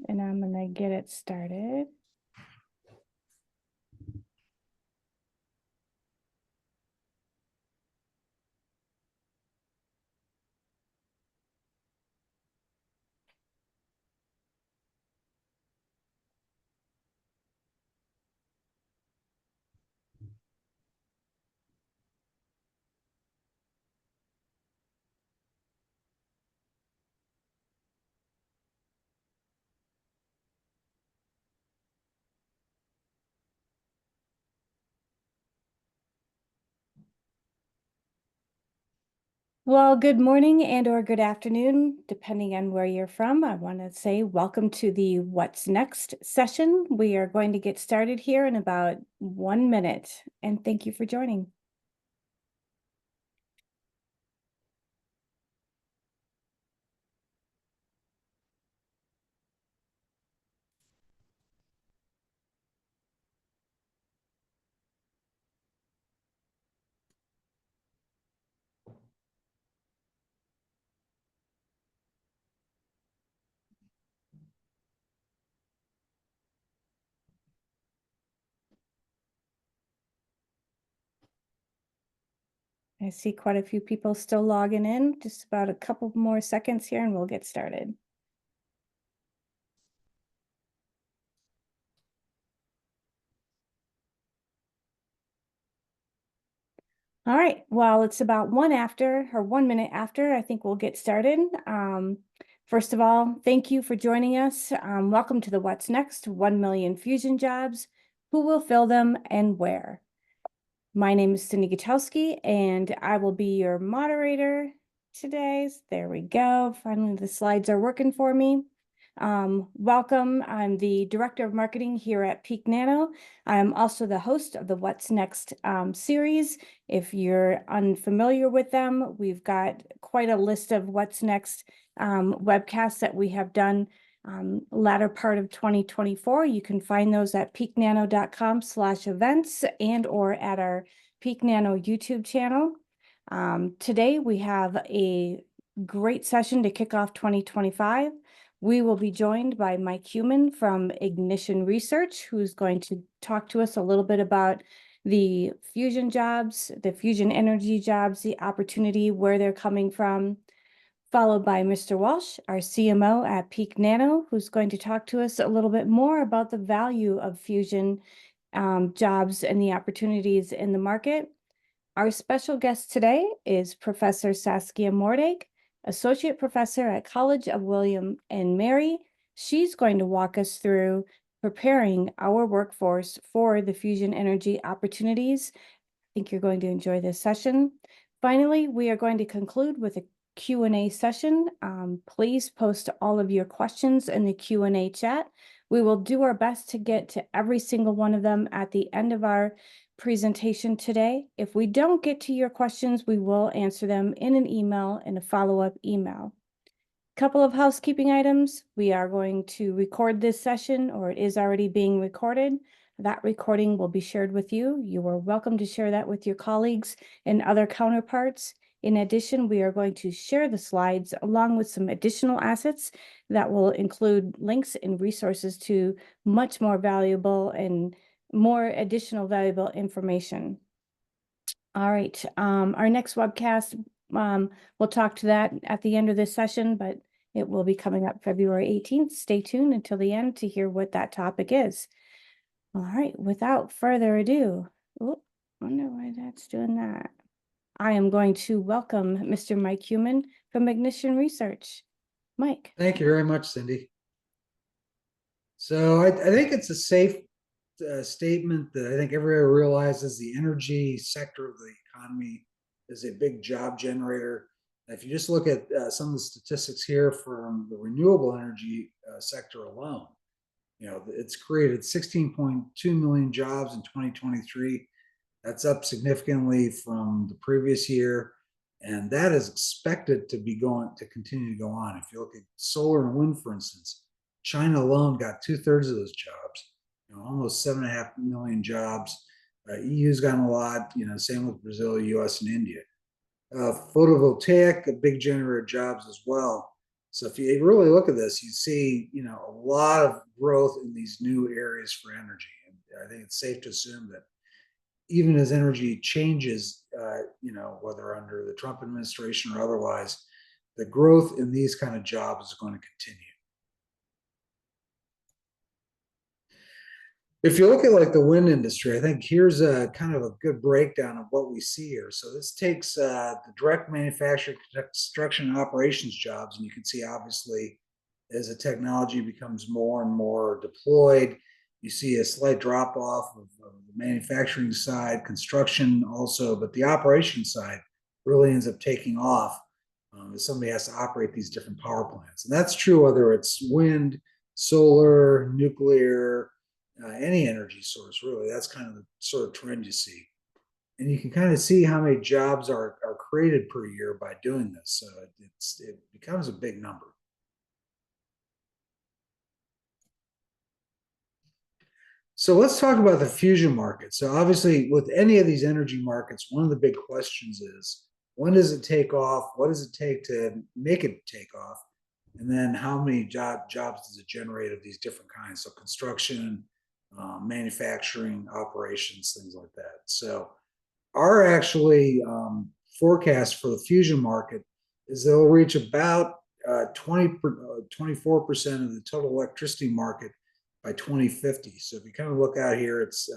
and I'm going to get it started. Well, good morning and or good afternoon, depending on where you're from. I want to say welcome to the What's Next session. We are going to get started here in about 1 minute, and thank you for joining. I see quite a few people still logging in. Just about a couple more seconds here and we'll get started. All right, well, it's about 1 minute after, I think we'll get started. First of all, thank you for joining us. Welcome to the What's Next 1 Million Fusion Jobs. Who will fill them and where? My name is Cindy Gutowski, and I will be your moderator today. There we go. Finally, the slides are working for me. Welcome. I'm the Director of Marketing here at Peak Nano. I'm also the host of the What's Next series. If you're unfamiliar with them, we've got quite a list of What's Next webcasts that we have done latter part of 2024. You can find those at peaknano.com/events and or at our Peak Nano YouTube channel. Today we have a great session to kick off 2025. We will be joined by Mike Heumann from Ignition Research, who's going to talk to us a little bit about the fusion jobs, the fusion energy jobs, the opportunity, where they're coming from, followed by Mr. Walsh, our CMO at Peak Nano, who's going to talk to us a little bit more about the value of fusion jobs and the opportunities in the market. Our special guest today is Professor Saskia Mordag, Associate Professor at College of William and Mary. She's going to walk us through preparing our workforce for the fusion energy opportunities. I think you're going to enjoy this session. Finally, we are going to conclude with a Q&A session. Please post all of your questions in the Q&A chat. We will do our best to get to every single one of them at the end of our presentation today. If we don't get to your questions, we will answer them in an email and a follow-up email. Couple of housekeeping items. We are going to record this session, or it is already being recorded. That recording will be shared with you. You are welcome to share that with your colleagues and other counterparts. In addition, we are going to share the slides along with some additional assets that will include links and resources to much more valuable and more additional valuable information. All right, our next webcast, we'll talk to that at the end of this session, but it will be coming up February 18th. Stay tuned until the end to hear what that topic is. All right, without further ado, wonder why that's doing that. I am going to welcome Mr. Mike Heumann from Ignition Research. Mike. Thank you very much, Cindy. So I think it's a safe statement that I think everybody realizes the energy sector of the economy is a big job generator. If you just look at some of the statistics here from the renewable energy sector alone, you know, it's created 16.2 million jobs in 2023. That's up significantly from the previous year. And that is expected to continue to go on. If you look at solar and wind, for instance, China alone got 2/3 of those jobs, you know, almost 7.5 million jobs. EU's gotten a lot, you know, same with Brazil, US, and India. Photovoltaic, a big generator of jobs as well. So if you really look at this, you see, a lot of growth in these new areas for energy. And I think it's safe to assume that even as energy changes, whether under the Trump administration or otherwise, the growth in these kind of jobs is going to continue. If you look at like the wind industry, I think here's a kind of a good breakdown of what we see here. So this takes the direct manufacturing, construction, and operations jobs, and you can see obviously as the technology becomes more and more deployed, you see a slight drop off of the manufacturing side, construction also, but the operation side really ends up taking off as somebody has to operate these different power plants. And that's true whether it's wind, solar, nuclear, any energy source, really. That's kind of the sort of trend you see. And you can kind of see how many jobs are created per year by doing this. So it becomes a big number. So let's talk about the fusion market. So obviously, with any of these energy markets, one of the big questions is, when does it take off? What does it take to make it take off? And then how many jobs does it generate of these different kinds? So construction, manufacturing, operations, things like that. So our actually forecast for the fusion market is they'll reach about 24% of the total electricity market by 2050. So if you kind of look out here, it's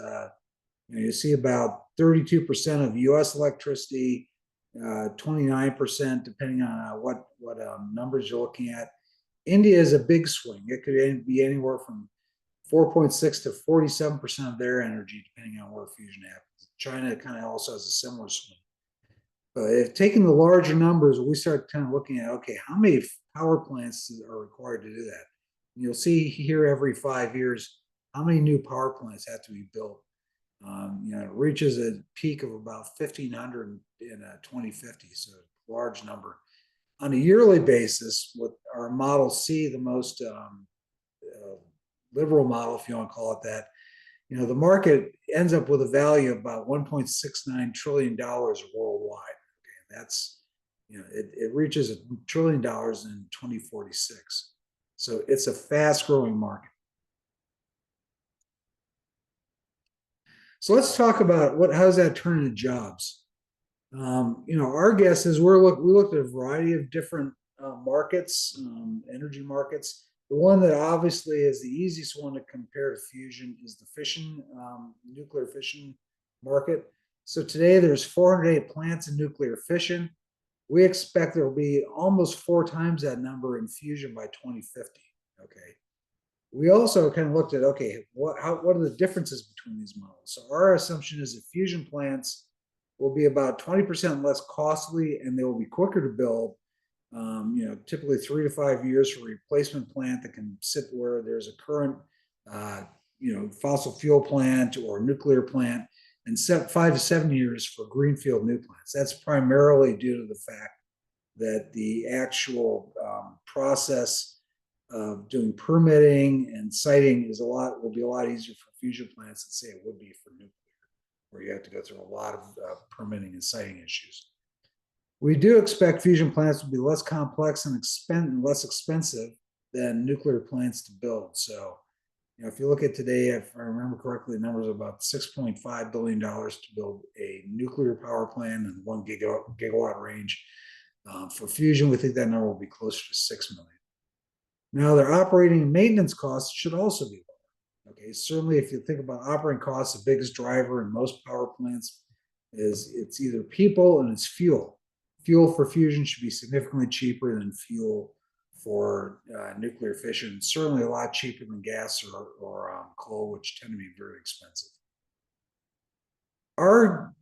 you see about 32% of U.S. electricity, 29% depending on what numbers you're looking at. India is a big swing. It could be anywhere from 4.6 to 47% of their energy, depending on where fusion happens. China kind of also has a similar swing. But if taking the larger numbers, we start kind of looking at, okay, how many power plants are required to do that? And you'll see here every 5 years how many new power plants have to be built. It reaches a peak of about 1,500 in 2050, so a large number. On a yearly basis, with our model C, the most liberal model, if you want to call it that, the market ends up with a value of about $1.69 trillion worldwide. Okay, that's, it reaches $1 trillion in 2046. So it's a fast growing market. So let's talk about how does that turn into jobs? Our guess is we looked at a variety of different markets, energy markets. The one that obviously is the easiest one to compare to fusion is the fission, nuclear fission market. So today there's 408 plants in nuclear fission. We expect there will be almost 4 times that number in fusion by 2050. Okay. We also kind of looked at, okay, what are the differences between these models? So our assumption is that fusion plants will be about 20% less costly and they will be quicker to build. Typically 3 to 5 years for a replacement plant that can sit where there's a current, fossil fuel plant or nuclear plant, and 5 to 7 years for greenfield new plants. That's primarily due to the fact that the actual process of doing permitting and siting will be a lot easier for fusion plants than say it would be for nuclear, where you have to go through a lot of permitting and siting issues. We do expect fusion plants to be less complex and less expensive than nuclear plants to build. So, if you look at today, if I remember correctly, the numbers are about $6.5 billion to build a nuclear power plant in 1 gigawatt range. For fusion, we think that number will be closer to 6 million. Now, their operating and maintenance costs should also be lower. Okay, certainly if you think about operating costs, the biggest driver in most power plants is it's either people and it's fuel. Fuel for fusion should be significantly cheaper than fuel for nuclear fission. Certainly a lot cheaper than gas or coal, which tend to be very expensive. Our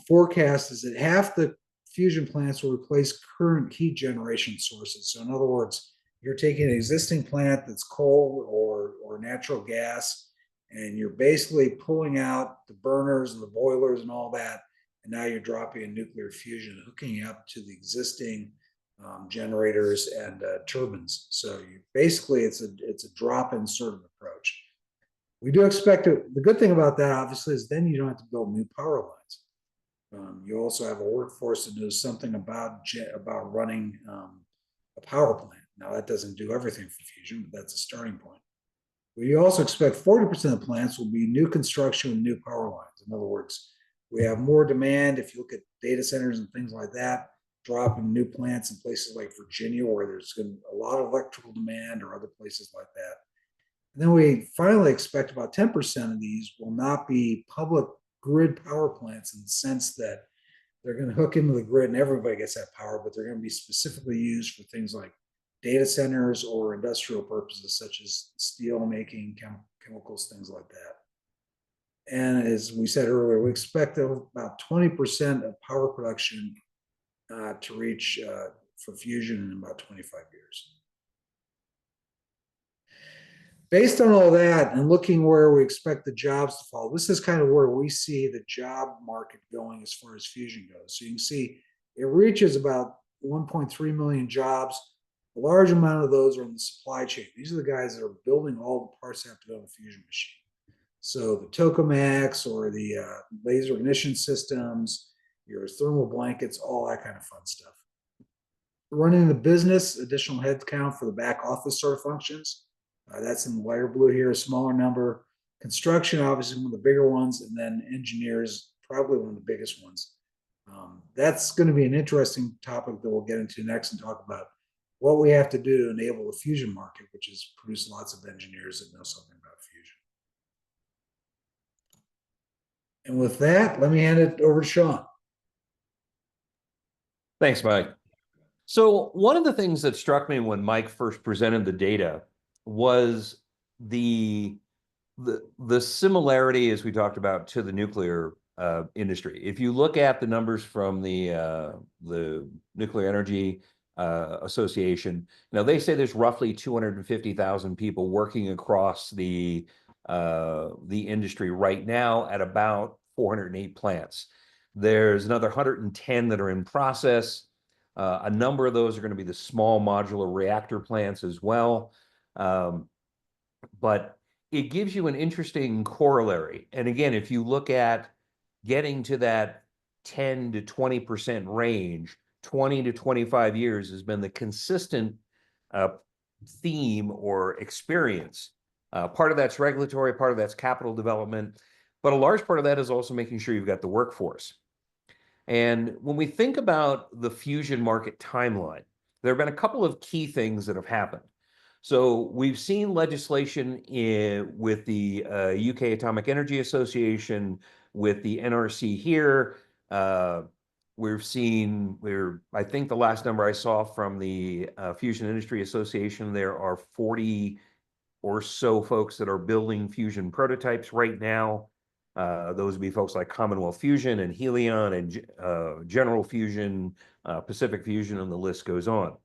forecast is that half the fusion plants will replace current heat generation sources. So in other words, you're taking an existing plant that's coal or natural gas, and you're basically pulling out the burners and the boilers and all that, and now you're dropping a nuclear fusion, hooking up to the existing generators and turbines. So basically, it's a drop-in sort of approach. We do expect the good thing about that, obviously, is then you don't have to build new power lines. You also have a workforce that knows something about running a power plant. Now, that doesn't do everything for fusion, but that's a starting point. We also expect 40% of the plants will be new construction with new power lines. In other words, we have more demand. If you look at data centers and things like that, dropping new plants in places like Virginia, where there's a lot of electrical demand, or other places like that. And then we finally expect about 10% of these will not be public grid power plants, in the sense that they're going to hook into the grid and everybody gets that power, but they're going to be specifically used for things like data centers or industrial purposes, such as steel making, chemicals, things like that. And as we said earlier, we expect about 20% of power production to reach for fusion in about 25 years. Based on all that and looking where we expect the jobs to fall, this is kind of where we see the job market going as far as fusion goes. So you can see it reaches about 1.3 million jobs. A large amount of those are in the supply chain. These are the guys that are building all the parts that have to go in a fusion machine. So the tokamaks, or the laser ignition systems, your thermal blankets, all that kind of fun stuff. Running the business, additional headcount for the back office sort of functions. That's in the lighter blue here, a smaller number. Construction, obviously one of the bigger ones, and then engineers, probably one of the biggest ones. That's going to be an interesting topic that we'll get into next and talk about what we have to do to enable the fusion market, which is produce lots of engineers that know something about fusion. And with that, let me hand it over to Sean. Thanks, Mike. So one of the things that struck me when Mike first presented the data was the similarity, as we talked about, to the nuclear industry. If you look at the numbers from the Nuclear Energy Association, they say there's roughly 250,000 people working across the industry right now at about 408 plants. There's another 110 that are in process. A number of those are going to be the small modular reactor plants as well. But it gives you an interesting corollary. And again, if you look at getting to that 10 to 20% range, 20 to 25 years has been the consistent theme or experience. Part of that's regulatory, part of that's capital development, but a large part of that is also making sure you've got the workforce. And when we think about the fusion market timeline, there have been a couple of key things that have happened. So we've seen legislation with the UK Atomic Energy Association, with the NRC here. We've seen, I think the last number I saw from the Fusion Industry Association, there are 40 or so folks that are building fusion prototypes right now. Those would be folks like Commonwealth Fusion and Helion and General Fusion, Pacific Fusion, and the list goes on.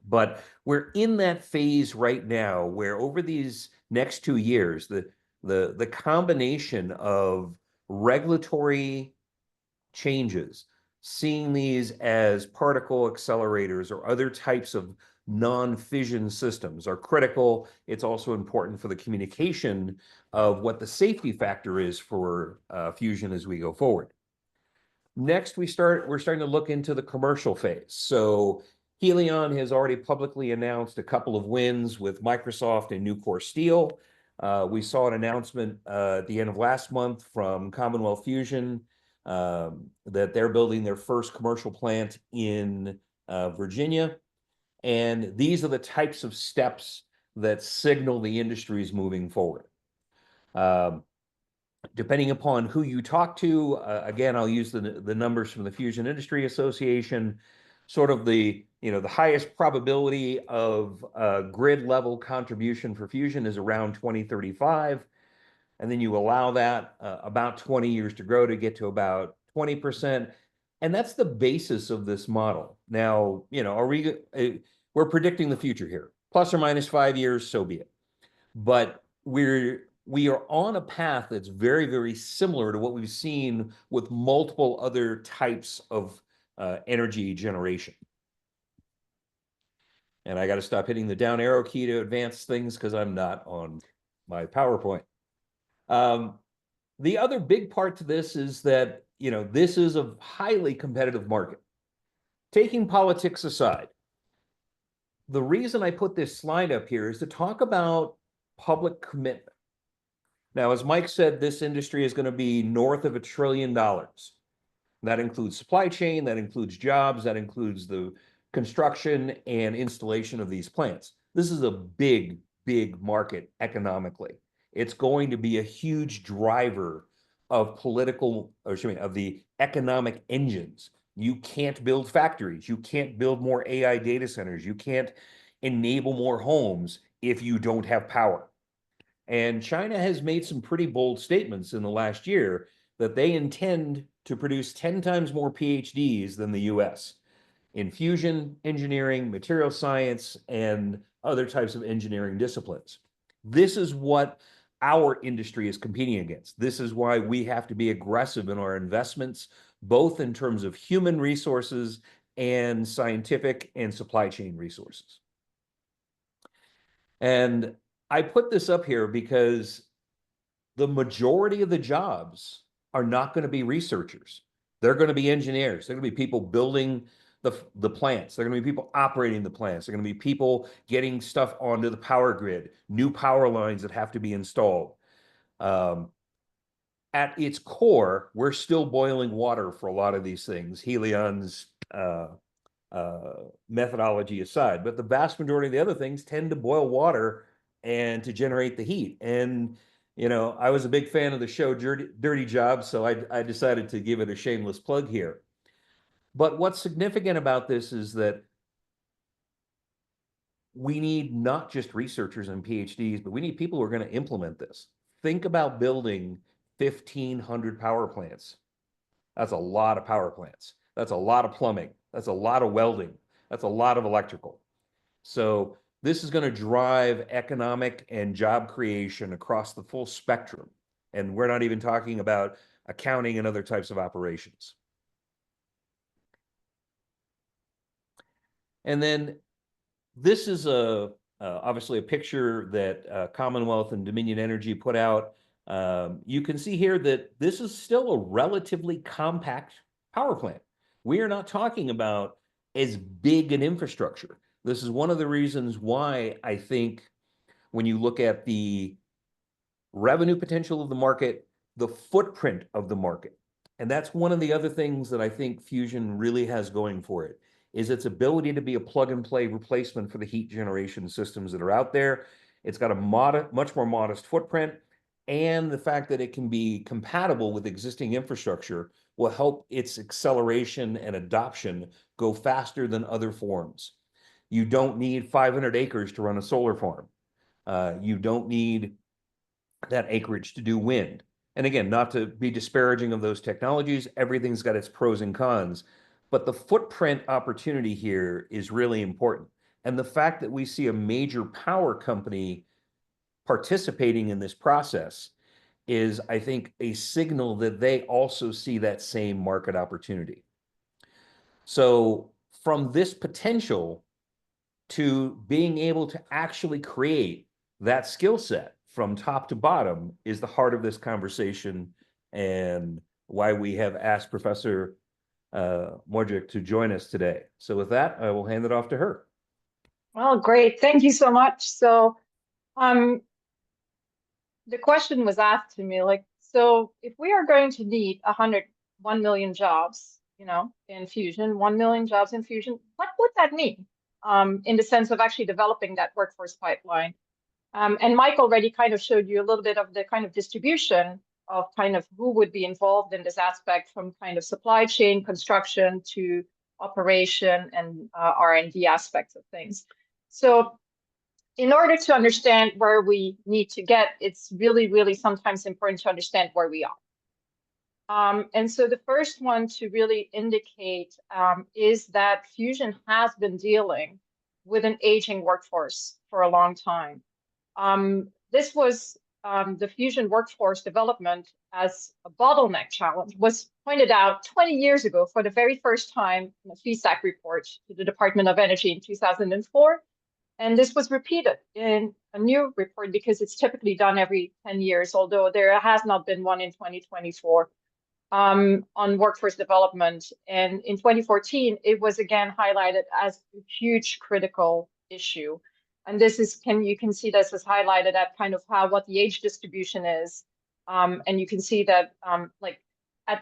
But we're in that phase right now where over these next 2 years, the combination of regulatory changes, seeing these as particle accelerators or other types of non-fission systems are critical. It's also important for the communication of what the safety factor is for fusion as we go forward. Next, we're starting to look into the commercial phase. So Helion has already publicly announced a couple of wins with Microsoft and Nucor Steel. We saw an announcement at the end of last month from Commonwealth Fusion that they're building their first commercial plant in Virginia. And these are the types of steps that signal the industry is moving forward. Depending upon who you talk to, again, I'll use the numbers from the Fusion Industry Association. Sort of the highest probability of grid level contribution for fusion is around 2035. And then you allow that about 20 years to grow to get to about 20%. And that's the basis of this model. Now, we're predicting the future here, plus or minus 5 years, so be it. But we are on a path that's very, very similar to what we've seen with multiple other types of energy generation. And I got to stop hitting the down arrow key to advance things because I'm not on my PowerPoint. The other big part to this is that, this is a highly competitive market. Taking politics aside, the reason I put this slide up here is to talk about public commitment. Now, as Mike said, this industry is going to be north of $1 trillion. That includes supply chain, that includes jobs, that includes the construction and installation of these plants. This is a big, big market economically. It's going to be a huge driver of of the economic engines. You can't build factories. You can't build more AI data centers. You can't enable more homes if you don't have power. And China has made some pretty bold statements in the last year that they intend to produce 10 times more PhDs than the US in fusion engineering, material science, and other types of engineering disciplines. This is what our industry is competing against. This is why we have to be aggressive in our investments, both in terms of human resources and scientific and supply chain resources. And I put this up here because the majority of the jobs are not going to be researchers. They're going to be engineers. They're going to be people building the plants. They're going to be people operating the plants. They're going to be people getting stuff onto the power grid, new power lines that have to be installed. At its core, we're still boiling water for a lot of these things. Helion's methodology aside, but the vast majority of the other things tend to boil water and to generate the heat. And I was a big fan of the show Dirty Jobs, so I decided to give it a shameless plug here. But what's significant about this is that we need not just researchers and PhDs, but we need people who are going to implement this. Think about building 1,500 power plants. That's a lot of power plants. That's a lot of plumbing. That's a lot of welding. That's a lot of electrical. So this is going to drive economic and job creation across the full spectrum. And we're not even talking about accounting and other types of operations. And then this is obviously a picture that Commonwealth and Dominion Energy put out. You can see here that this is still a relatively compact power plant. We are not talking about as big an infrastructure. This is one of the reasons why I think when you look at the revenue potential of the market, the footprint of the market, and that's one of the other things that I think fusion really has going for it, is its ability to be a plug and play replacement for the heat generation systems that are out there. It's got a much more modest footprint, and the fact that it can be compatible with existing infrastructure will help its acceleration and adoption go faster than other forms. You don't need 500 acres to run a solar farm. You don't need that acreage to do wind. And again, not to be disparaging of those technologies, everything's got its pros and cons, but the footprint opportunity here is really important. And the fact that we see a major power company participating in this process is, I think, a signal that they also see that same market opportunity. So from this potential to being able to actually create that skill set from top to bottom is the heart of this conversation, and why we have asked Professor Modric to join us today. So with that, I will hand it off to her. Well, great. Thank you so much. So the question was asked to me, like, so if we are going to need 1 million jobs, in fusion, 1 million jobs in fusion, what would that mean in the sense of actually developing that workforce pipeline? And Mike already kind of showed you a little bit of the kind of distribution of kind of who would be involved in this aspect, from kind of supply chain, construction to operation and R&D aspects of things. So in order to understand where we need to get, it's really, really sometimes important to understand where we are. And so the first one to really indicate is that fusion has been dealing with an aging workforce for a long time. This was the fusion workforce development as a bottleneck challenge was pointed out 20 years ago for the very first time in a FESAC report to the Department of Energy in 2004. And this was repeated in a new report because it's typically done every 10 years, although there has not been one in 2024 on workforce development. And in 2014, it was again highlighted as a huge critical issue. And this is, you can see this is highlighted at kind of what the age distribution is. And you can see that like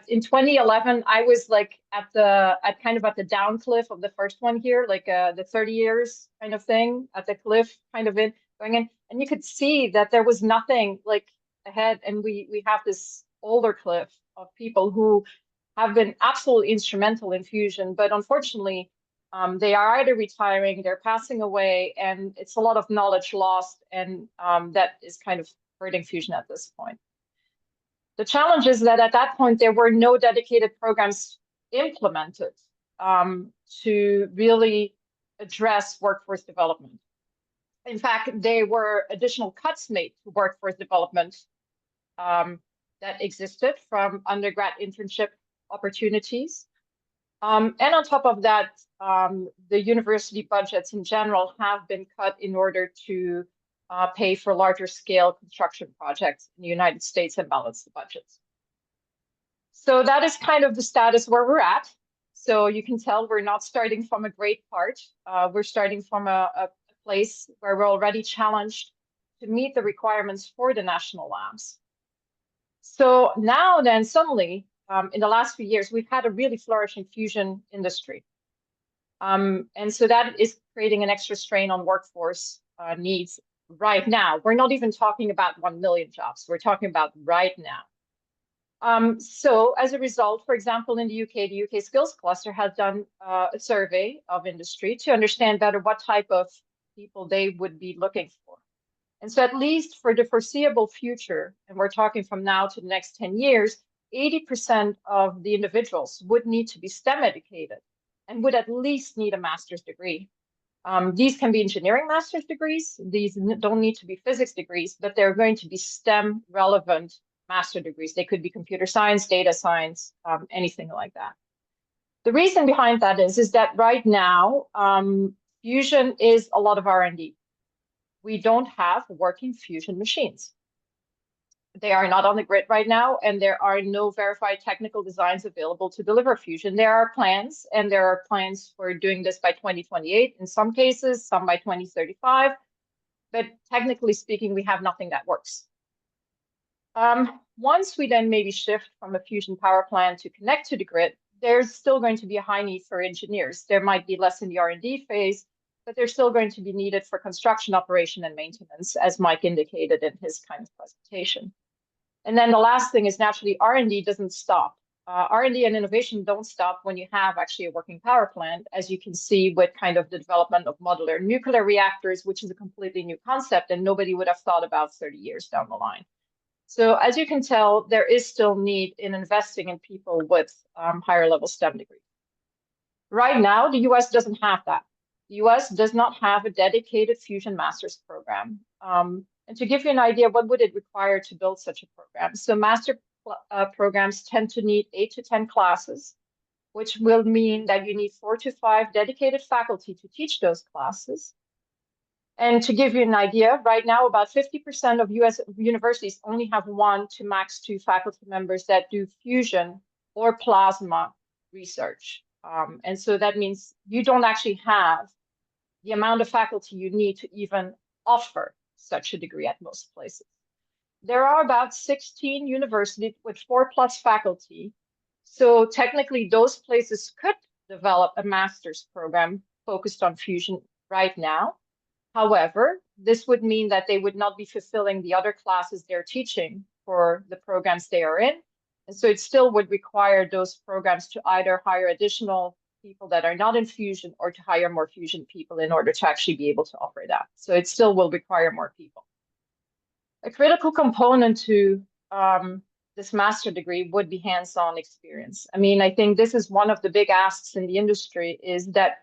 in 2011, I was like at the down cliff of the first one here, like the 30 years kind of thing at the cliff kind of going in. And you could see that there was nothing like ahead. And we have this older cliff of people who have been absolutely instrumental in fusion, but unfortunately, they are either retiring, they're passing away, and it's a lot of knowledge lost, and that is kind of hurting fusion at this point. The challenge is that at that point, there were no dedicated programs implemented to really address workforce development. In fact, there were additional cuts made to workforce development that existed from undergrad internship opportunities. And on top of that, the university budgets in general have been cut in order to pay for larger scale construction projects in the United States and balance the budgets. So that is kind of the status where we're at. So you can tell we're not starting from a great part. We're starting from a place where we're already challenged to meet the requirements for the national labs. So now then suddenly, in the last few years, we've had a really flourishing fusion industry. And so that is creating an extra strain on workforce needs right now. We're not even talking about 1 million jobs. We're talking about right now. So as a result, for example, in the UK Skills Cluster has done a survey of industry to understand better what type of people they would be looking for. And so at least for the foreseeable future, and we're talking from now to the next 10 years, 80% of the individuals would need to be STEM educated and would at least need a master's degree. These can be engineering master's degrees. These don't need to be physics degrees, but they're going to be STEM relevant master degrees. They could be computer science, data science, anything like that. The reason behind that is that right now, fusion is a lot of R&D. We don't have working fusion machines. They are not on the grid right now, and there are no verified technical designs available to deliver fusion. There are plans, and there are plans for doing this by 2028 in some cases, some by 2035. But technically speaking, we have nothing that works. Once we then maybe shift from a fusion power plant to connect to the grid, there's still going to be a high need for engineers. There might be less in the R&D phase, but they're still going to be needed for construction, operation, and maintenance, as Mike indicated in his kind of presentation. And then the last thing is naturally R&D doesn't stop. R&D and innovation don't stop when you have actually a working power plant, as you can see with kind of the development of modular nuclear reactors, which is a completely new concept and nobody would have thought about 30 years down the line. So as you can tell, there is still need in investing in people with higher level STEM degrees. Right now, the US doesn't have that. The US does not have a dedicated fusion master's program. And to give you an idea, what would it require to build such a program? So master programs tend to need 8 to 10 classes, which will mean that you need 4 to 5 dedicated faculty to teach those classes. And to give you an idea, right now, about 50% of US universities only have 1 to max 2 faculty members that do fusion or plasma research. And so that means you don't actually have the amount of faculty you need to even offer such a degree at most places. There are about 16 universities with 4+ faculty. So technically those places could develop a master's program focused on fusion right now. However, this would mean that they would not be fulfilling the other classes they're teaching for the programs they are in. And so it still would require those programs to either hire additional people that are not in fusion or to hire more fusion people in order to actually be able to offer that. So it still will require more people. A critical component to this master degree would be hands-on experience. I mean, I think this is one of the big asks in the industry is that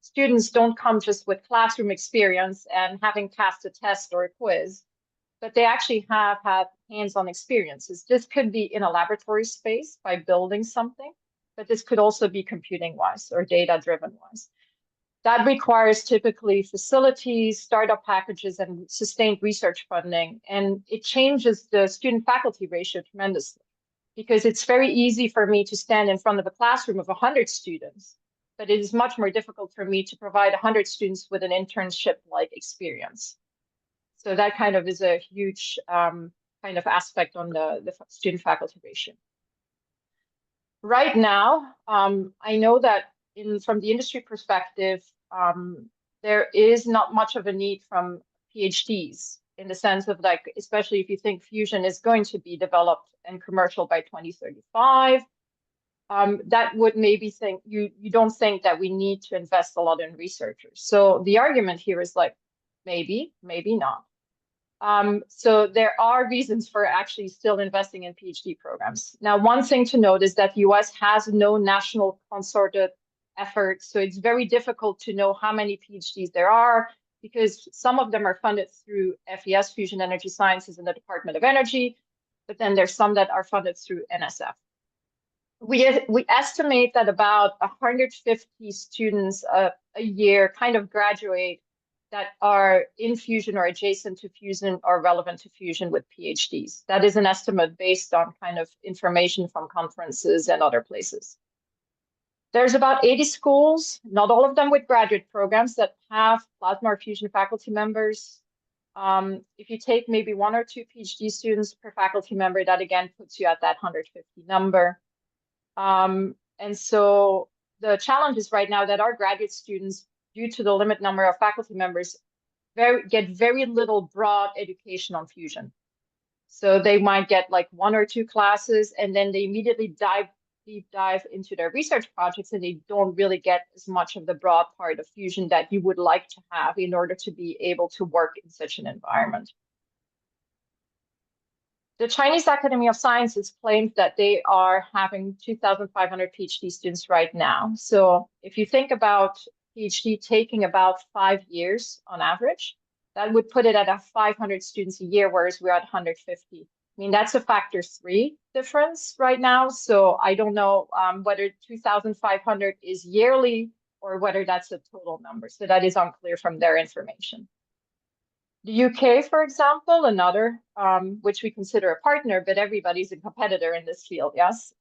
students don't come just with classroom experience and having passed a test or a quiz, but they actually have had hands-on experiences. This could be in a laboratory space by building something, but this could also be computing-wise or data-driven-wise. That requires typically facilities, startup packages, and sustained research funding. And it changes the student-faculty ratio tremendously because it's very easy for me to stand in front of a classroom of 100 students but it is much more difficult for me to provide 100 students with an internship-like experience. So that kind of is a huge kind of aspect on the student-faculty ratio. Right now, I know that from the industry perspective, there is not much of a need from PhDs in the sense of like, especially if you think fusion is going to be developed and commercial by 2035, that would maybe think you don't think that we need to invest a lot in researchers. So the argument here is like, maybe not. So there are reasons for actually still investing in PhD programs. Now, one thing to note is that the US has no national concerted effort. So it's very difficult to know how many PhDs there are because some of them are funded through FES, Fusion Energy Sciences, in the Department of Energy, but then there's some that are funded through NSF. We estimate that about 150 students a year kind of graduate that are in fusion or adjacent to fusion or relevant to fusion with PhDs. That is an estimate based on kind of information from conferences and other places. There's about 80 schools, not all of them with graduate programs, that have plasma or fusion faculty members. If you take maybe 1 or 2 PhD students per faculty member, that again puts you at that 150 number. And so the challenge is right now that our graduate students, due to the limited number of faculty members, get very little broad education on fusion. So they might get like 1 or 2 classes, and then they immediately deep dive into their research projects, and they don't really get as much of the broad part of fusion that you would like to have in order to be able to work in such an environment. The Chinese Academy of Sciences claims that they are having 2,500 PhD students right now. So if you think about PhD taking about 5 years on average, that would put it at 500 students a year, whereas we're at 150. I mean, that's a factor 3 difference right now. So I don't know whether 2,500 is yearly or whether that's a total number. So that is unclear from their information. The UK, for example, another, which we consider a partner, but everybody's a competitor in this field, yes,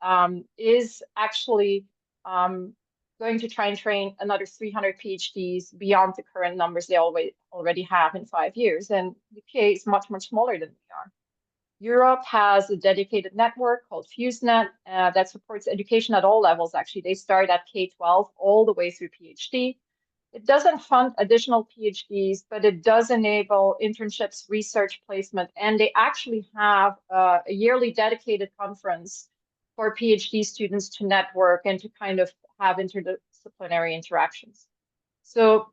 is actually going to try and train another 300 PhDs beyond the current numbers they already have in 5 years. And the UK is much, much smaller than we are. Europe has a dedicated network called FuseNet that supports education at all levels, actually. They start at K-12 all the way through PhD. It doesn't fund additional PhDs, but it does enable internships, research placement, and they actually have a yearly dedicated conference for PhD students to network and to kind of have interdisciplinary interactions. So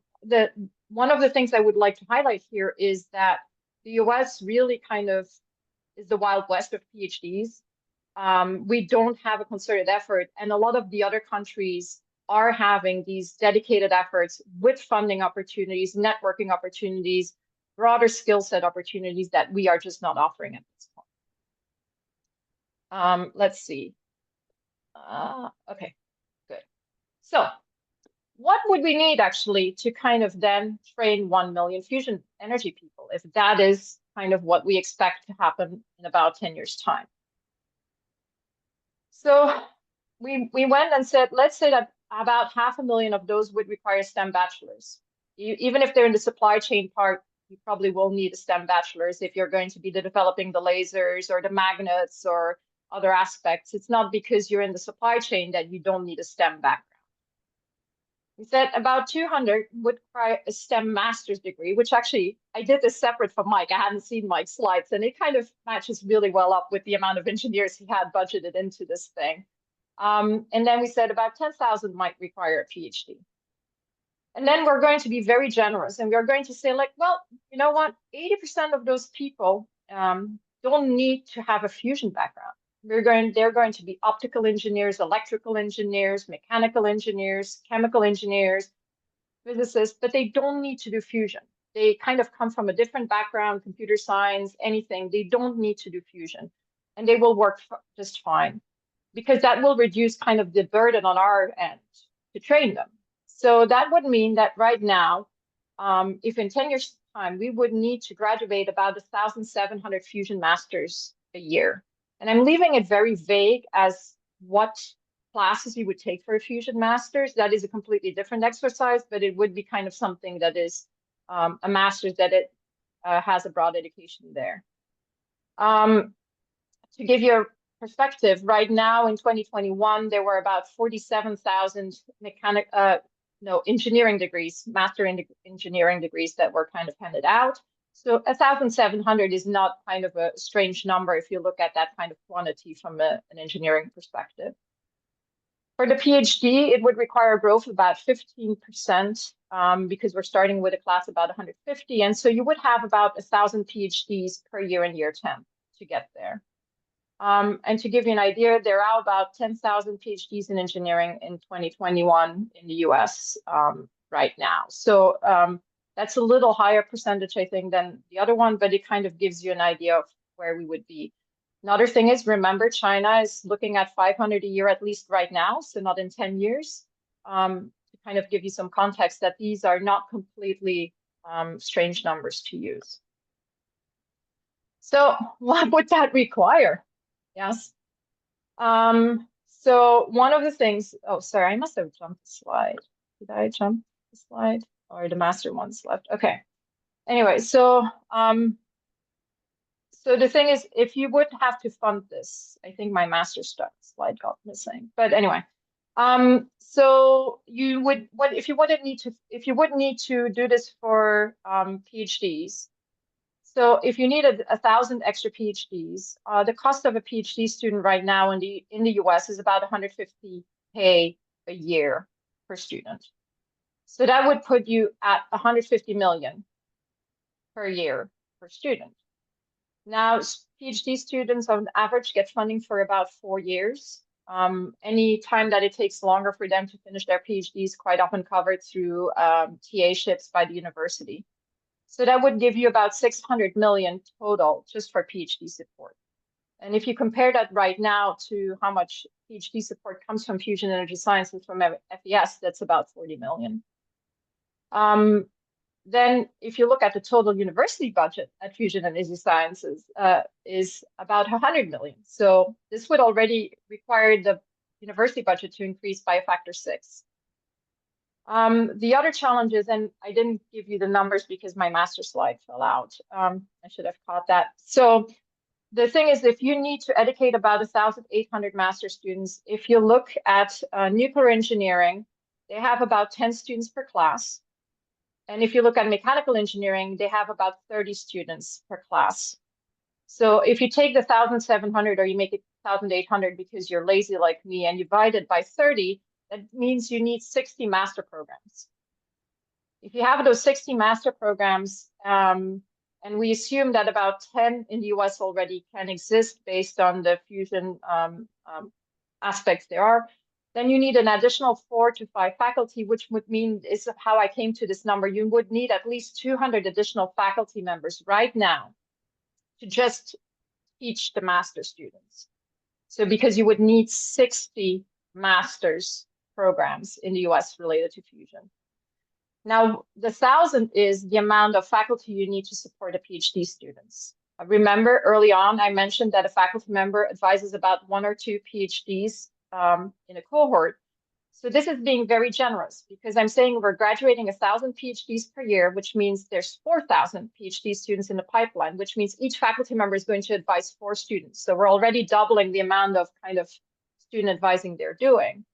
one of the things I would like to highlight here is that the US really kind of is the Wild West of PhDs. We don't have a concerted effort, and a lot of the other countries are having these dedicated efforts with funding opportunities, networking opportunities, broader skill set opportunities that we are just not offering at this point. Let's see. Okay, good. So what would we need actually to kind of then train 1 million fusion energy people, if that is kind of what we expect to happen in about 10 years' time? So we went and said, let's say that about 500,000 of those would require STEM bachelors. Even if they're in the supply chain part, you probably will need a STEM bachelor's if you're going to be developing the lasers or the magnets or other aspects. It's not because you're in the supply chain that you don't need a STEM background. We said about 200 would require a STEM master's degree, which actually I did this separate from Mike. I hadn't seen Mike's slides, and it kind of matches really well up with the amount of engineers he had budgeted into this thing. And then we said about 10,000 might require a PhD. And then we're going to be very generous, and we're going to say, like, well, you know what? 80% of those people don't need to have a fusion background. They're going to be optical engineers, electrical engineers, mechanical engineers, chemical engineers, physicists, but they don't need to do fusion. They kind of come from a different background, computer science, anything. They don't need to do fusion, and they will work just fine, because that will reduce kind of the burden on our end to train them. So that would mean that right now, if in 10 years' time, we would need to graduate about 1,700 fusion masters a year. And I'm leaving it very vague as what classes you would take for a Fusion Masters. That is a completely different exercise, but it would be kind of something that is a master's that it has a broad education there. To give you a perspective, right now in 2021, there were about 47,000 engineering degrees, master in engineering degrees that were kind of handed out. So 1,700 is not kind of a strange number if you look at that kind of quantity from an engineering perspective. For the PhD, it would require a growth of about 15% because we're starting with a class about 150. And so you would have about 1,000 PhDs per year in year 10 to get there. And to give you an idea, there are about 10,000 PhDs in engineering in 2021 in the US right now. So that's a little higher percentage, I think, than the other one, but it kind of gives you an idea of where we would be. Another thing is, remember, China is looking at 500 a year at least right now, so not in 10 years, to kind of give you some context that these are not completely strange numbers to use. So what would that require? Yes. So one of the things, oh, sorry, I must have jumped the slide. Did I jump the slide or the master one's left? Okay. Anyway, so the thing is, if you would have to fund this, I think my master slide got missing, but anyway, so you would, if you wouldn't need to do this for PhDs. So if you needed 1,000 extra PhDs, the cost of a PhD student right now in the US is about $150K a year per student. So that would put you at 150 million per year per student. Now, PhD students on average get funding for about 4 years. Any time that it takes longer for them to finish their PhD is quite often covered through TA-ships by the university. So that would give you about 600 million total just for PhD support. And if you compare that right now to how much PhD support comes from fusion energy science and from FES, that's about 40 million. Then if you look at the total university budget at fusion energy sciences is about 100 million. So this would already require the university budget to increase by a factor 6. The other challenges, and I didn't give you the numbers because my master slide fell out. I should have caught that. So the thing is, if you need to educate about 1,800 master students, if you look at nuclear engineering, they have about 10 students per class. And if you look at mechanical engineering, they have about 30 students per class. So if you take the 1,700 or you make it 1,800 because you're lazy like me and you divide it by 30, that means you need 60 master programs. If you have those 60 master programs, and we assume that about 10 in the US already can exist based on the fusion aspects there are, then you need an additional 4 to 5 faculty, which would mean, is how I came to this number, you would need at least 200 additional faculty members right now to just teach the master students. So because you would need 60 master's programs in the US related to fusion. Now, the 1,000 is the amount of faculty you need to support a PhD students. Remember early on, I mentioned that a faculty member advises about 1 or 2 PhDs in a cohort. So this is being very generous because I'm saying we're graduating 1,000 PhDs per year, which means there's 4,000 PhD students in the pipeline, which means each faculty member is going to advise 4 students. So we're already doubling the amount of kind of student advising they're doing.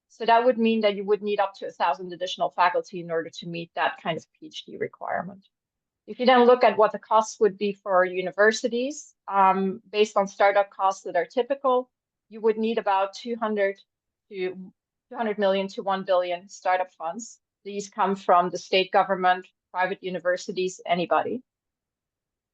So that would mean that you would need up to 1,000 additional faculty in order to meet that kind of PhD requirement. If you then look at what the costs would be for universities, based on startup costs that are typical, you would need about 200 million to 1 billion startup funds. These come from the state government, private universities, anybody.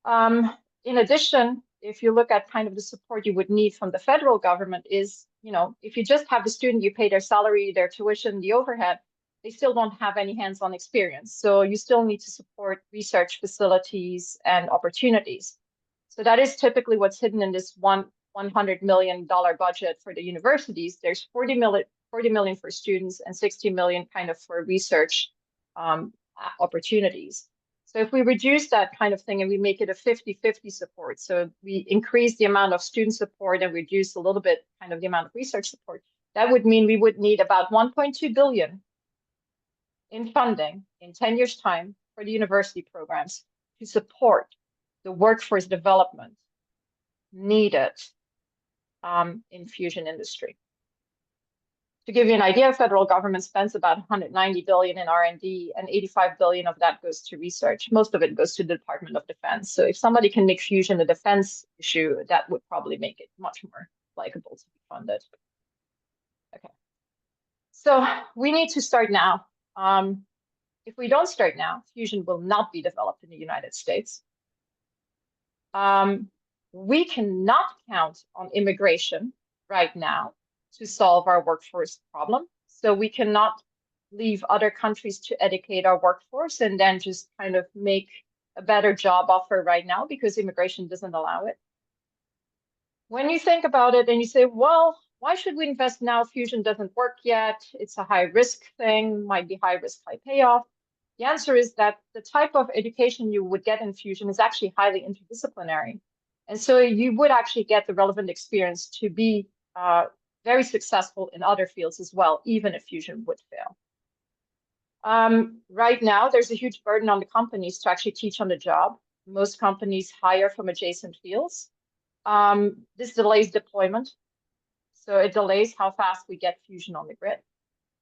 In addition, if you look at kind of the support you would need from the federal government is, you know, if you just have the student, you pay their salary, their tuition, the overhead, they still don't have any hands-on experience. So you still need to support research facilities and opportunities. So that is typically what's hidden in this $100 million budget for the universities. There's 40 million for students and 60 million kind of for research opportunities. So if we reduce that kind of thing and we make it a 50-50 support, so we increase the amount of student support and reduce a little bit kind of the amount of research support, That would mean we would need about 1.2 billion in funding in 10 years' time for the university programs to support the workforce development needed in fusion industry. To give you an idea, federal government spends about 190 billion in R&D, and 85 billion of that goes to research. Most of it goes to the Department of Defense. So if somebody can make fusion a defense issue, that would probably make it much more likable to be funded. Okay. So we need to start now. If we don't start now, fusion will not be developed in the United States. We cannot count on immigration right now to solve our workforce problem. So we cannot leave other countries to educate our workforce and then just kind of make a better job offer right now, because immigration doesn't allow it. When you think about it and you say, well, why should we invest now? Fusion doesn't work yet. It's a high risk thing, might be high risk, high payoff. The answer is that the type of education you would get in fusion is actually highly interdisciplinary. And so you would actually get the relevant experience to be very successful in other fields as well, even if fusion would fail. Right now, there's a huge burden on the companies to actually teach on the job. Most companies hire from adjacent fields. This delays deployment. So it delays how fast we get fusion on the grid.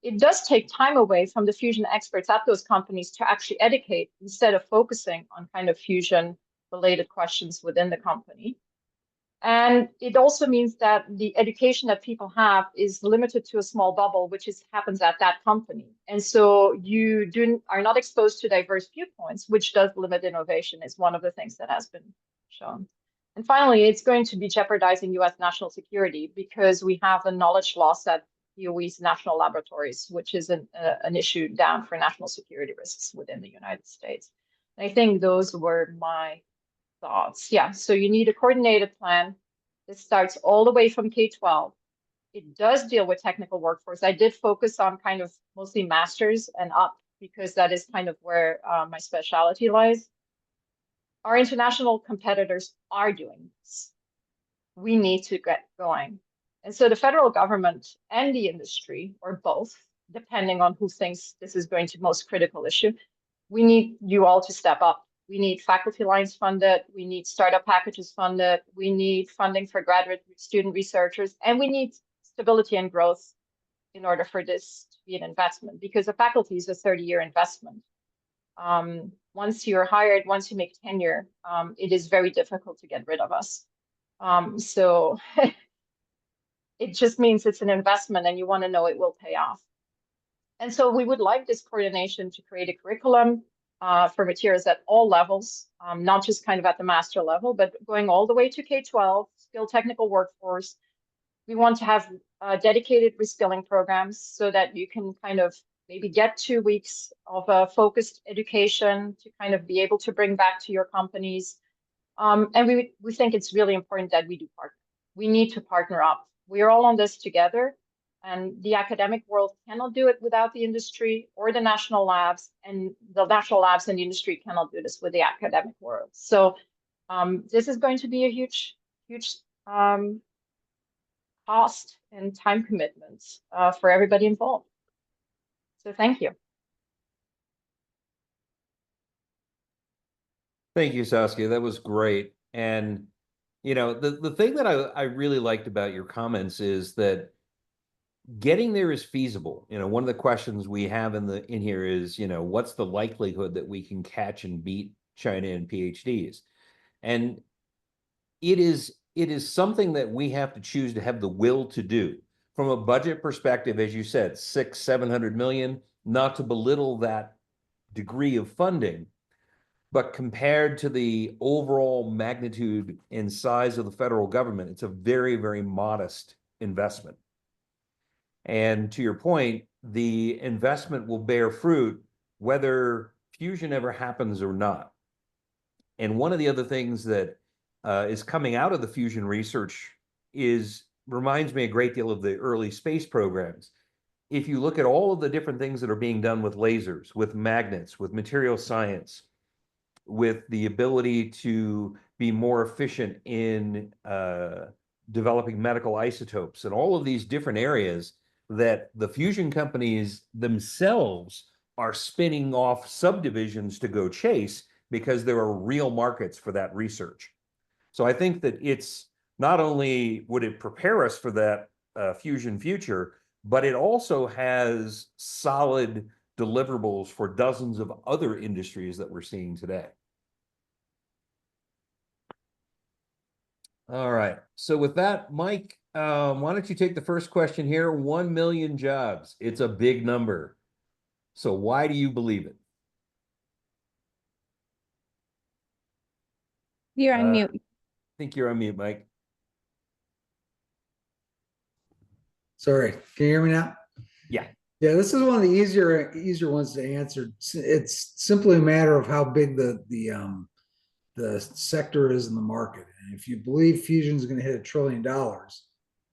It does take time away from the fusion experts at those companies to actually educate instead of focusing on kind of fusion related questions within the company. And it also means that the education that people have is limited to a small bubble, which happens at that company. And so you are not exposed to diverse viewpoints, which does limit innovation, is one of the things that has been shown. And finally, it's going to be jeopardizing US national security, because we have a knowledge loss at DOE's national laboratories, which is an issue down for national security risks within the United States. And I think those were my thoughts. Yeah, so you need a coordinated plan. This starts all the way from K-12. It does deal with technical workforce. I did focus on kind of mostly masters and up, because that is kind of where my specialty lies. Our international competitors are doing this. We need to get going. And so the federal government and the industry, or both, depending on who thinks this is going to be most critical issue, we need you all to step up. We need faculty lines funded. We need startup packages funded. We need funding for graduate student researchers. And we need stability and growth in order for this to be an investment, because a faculty is a 30-year investment. Once you're hired, once you make tenure, it is very difficult to get rid of us. So it just means it's an investment and you want to know it will pay off. And so we would like this coordination to create a curriculum for materials at all levels, not just kind of at the master level, but going all the way to K-12, skilled technical workforce. We want to have dedicated reskilling programs so that you can kind of maybe get 2 weeks of a focused education to kind of be able to bring back to your companies. And we think it's really important that we do partner. We need to partner up. We're all on this together, and the academic world cannot do it without the industry or the national labs, and the national labs and the industry cannot do this with the academic world. So this is going to be a huge, huge cost and time commitments for everybody involved. So thank you. Thank you, Saskia. That was great. And, you know, the thing that I really liked about your comments is that getting there is feasible. You know, one of the questions we have in here is, you know, what's the likelihood that we can catch and beat China in PhDs? And it is something that we have to choose to have the will to do. From a budget perspective, as you said, 600-700 million, not to belittle that degree of funding, but compared to the overall magnitude and size of the federal government, it's a very, very modest investment. And to your point, the investment will bear fruit whether fusion ever happens or not. And one of the other things that is coming out of the fusion research reminds me a great deal of the early space programs. If you look at all of the different things that are being done with lasers, with magnets, with material science, with the ability to be more efficient in developing medical isotopes and all of these different areas that the fusion companies themselves are spinning off subdivisions to go chase because there are real markets for that research. So I think that it's not only would it prepare us for that fusion future, but it also has solid deliverables for dozens of other industries that we're seeing today. All right. So with that, Mike, why don't you take the first question here? 1 million jobs. It's a big number. So why do you believe it? You're on mute. I think you're on mute, Mike. Sorry, can you hear me now? Yeah. Yeah, this is one of the easier ones to answer. It's simply a matter of how big the sector is in the market. And if you believe fusion is going to hit $1 trillion, 1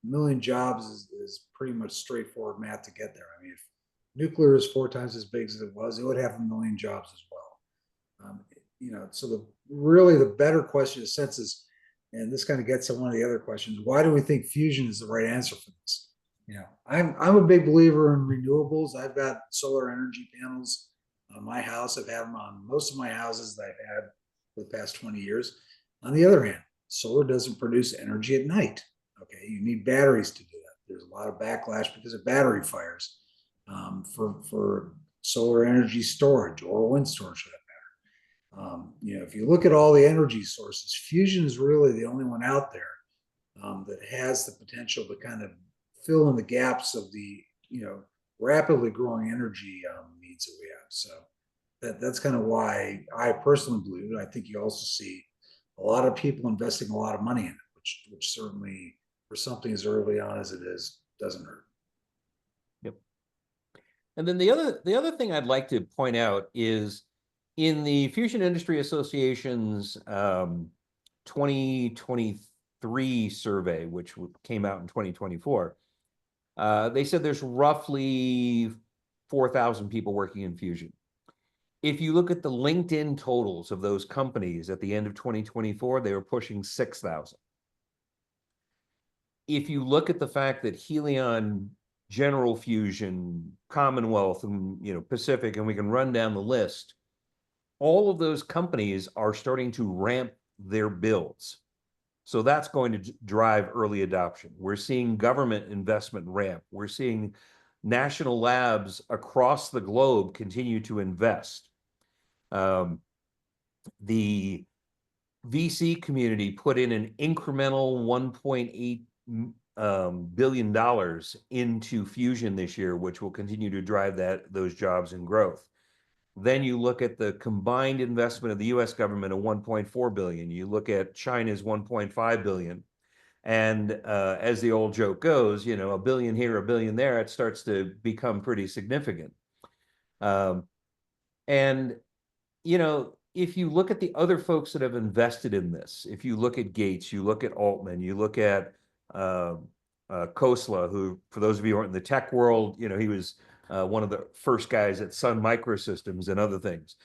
million jobs is pretty much straightforward math to get there. I mean, if nuclear is 4 times as big as it was, it would have 1 million jobs as well. You know, so the better question in a sense is, and this kind of gets to one of the other questions, why do we think fusion is the right answer for this? You know, I'm a big believer in renewables. I've got solar energy panels on my house. I've had them on most of my houses that I've had for the past 20 years. On the other hand, solar doesn't produce energy at night. Okay, you need batteries to do that. There's a lot of backlash because of battery fires for solar energy storage or wind storage for that matter. You know, if you look at all the energy sources, fusion is really the only one out there that has the potential to kind of fill in the gaps of the, you know, rapidly growing energy needs that we have. So that's kind of why I personally believe it. I think you also see a lot of people investing a lot of money in it, which certainly for something as early on as it is doesn't hurt. Yep. And then the other thing I'd like to point out is in the Fusion Industry Association's 2023 survey, which came out in 2024, they said there's roughly 4,000 people working in fusion. If you look at the LinkedIn totals of those companies at the end of 2024, they were pushing 6,000. If you look at the fact that Helion, General Fusion, Commonwealth, and Pacific, and we can run down the list, all of those companies are starting to ramp their builds. So that's going to drive early adoption. We're seeing government investment ramp. We're seeing national labs across the globe continue to invest. The VC community put in an incremental $1.8 billion into fusion this year, which will continue to drive those jobs and growth. Then you look at the combined investment of the US government of 1.4 billion. You look at China's 1.5 billion. And as the old joke goes, a billion here, a billion there, it starts to become pretty significant. And, if you look at the other folks that have invested in this, if you look at Gates, you look at Altman, you look at Khosla, who, for those of you who aren't in the tech world, he was one of the first guys at Sun Microsystems and other things.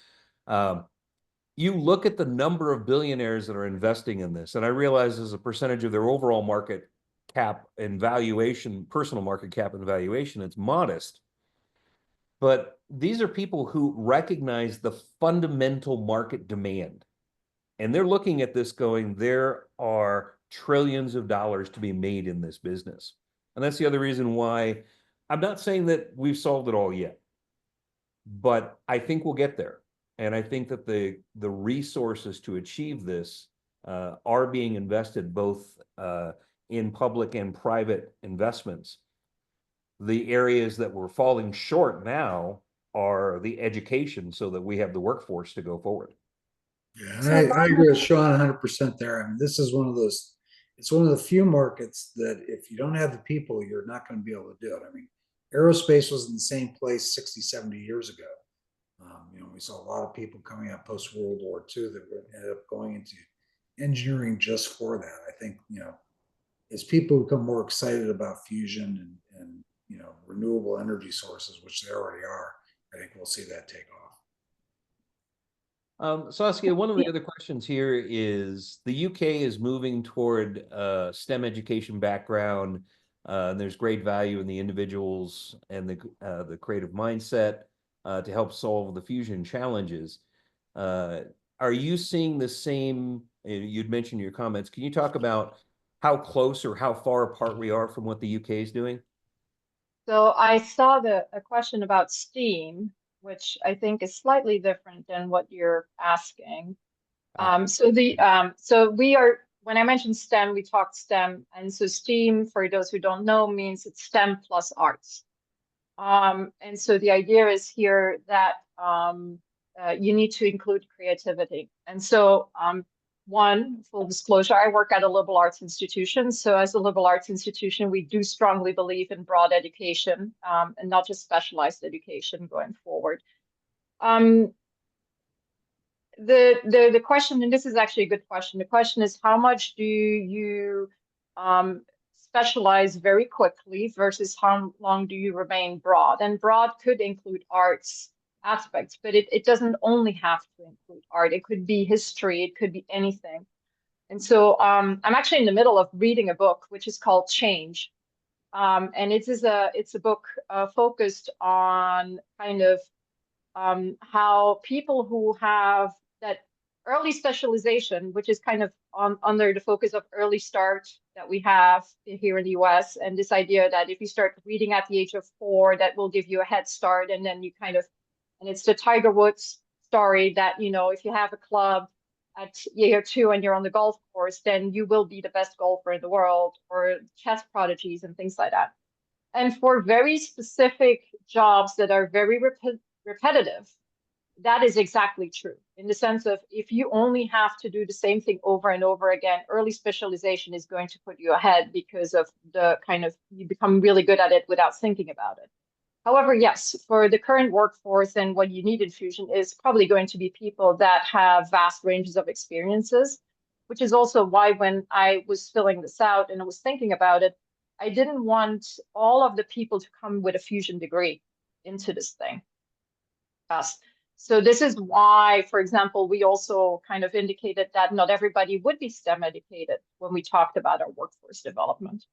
You look at the number of billionaires that are investing in this, and I realize as a percentage of their overall market cap and valuation, personal market cap and valuation, it's modest. But these are people who recognize the fundamental market demand. And they're looking at this going, there are trillions of dollars to be made in this business. And that's the other reason why I'm not saying that we've solved it all yet, but I think we'll get there. And I think that the resources to achieve this are being invested both in public and private investments. The areas that we're falling short now are the education so that we have the workforce to go forward. Yeah, So I agree with Sean 100% there. I mean, this is one of those, it's one of the few markets that if you don't have the people, you're not going to be able to do it. I mean, aerospace was in the same place 60, 70 years ago. We saw a lot of people coming out post World War II that ended up going into engineering just for that. I think, as people become more excited about fusion and renewable energy sources, which they already are, I think we'll see that take off. Saskia, one of the other questions here is the UK is moving toward STEM education background. And there's great value in the individuals and the creative mindset to help solve the fusion challenges. Are you seeing the same? You'd mentioned in your comments. Can you talk about how close or how far apart we are from what the UK is doing? So I saw a question about STEAM, which I think is slightly different than what you're asking. So we are, when I mentioned STEM, we talked STEM, and so STEAM, for those who don't know, means it's STEM plus arts. And so the idea is here that you need to include creativity. And so one, full disclosure, I work at a liberal arts institution. So as a liberal arts institution, we do strongly believe in broad education and not just specialized education going forward. The question, and this is actually a good question, the question is how much do you specialize very quickly versus how long do you remain broad? And broad could include arts aspects, but it doesn't only have to include art. It could be history, it could be anything. And so I'm actually in the middle of reading a book which is called Change. And it's a book focused on kind of how people who have that early specialization, which is kind of under the focus of early start that we have here in the US, and this idea that if you start reading at the age of 4, that will give you a head start, and then you kind of, and it's the Tiger Woods story that, you know, if you have a club at year 2 and you're on the golf course, then you will be the best golfer in the world, or chess prodigies and things like that. And for very specific jobs that are very repetitive, that is exactly true in the sense of if you only have to do the same thing over and over again, early specialization is going to put you ahead because of the kind of, you become really good at it without thinking about it. However, yes, for the current workforce and what you need in Fusion is probably going to be people that have vast ranges of experiences, which is also why when I was filling this out and I was thinking about it, I didn't want all of the people to come with a Fusion degree into this thing. So this is why, for example, we also kind of indicated that not everybody would be STEM educated when we talked about our workforce development.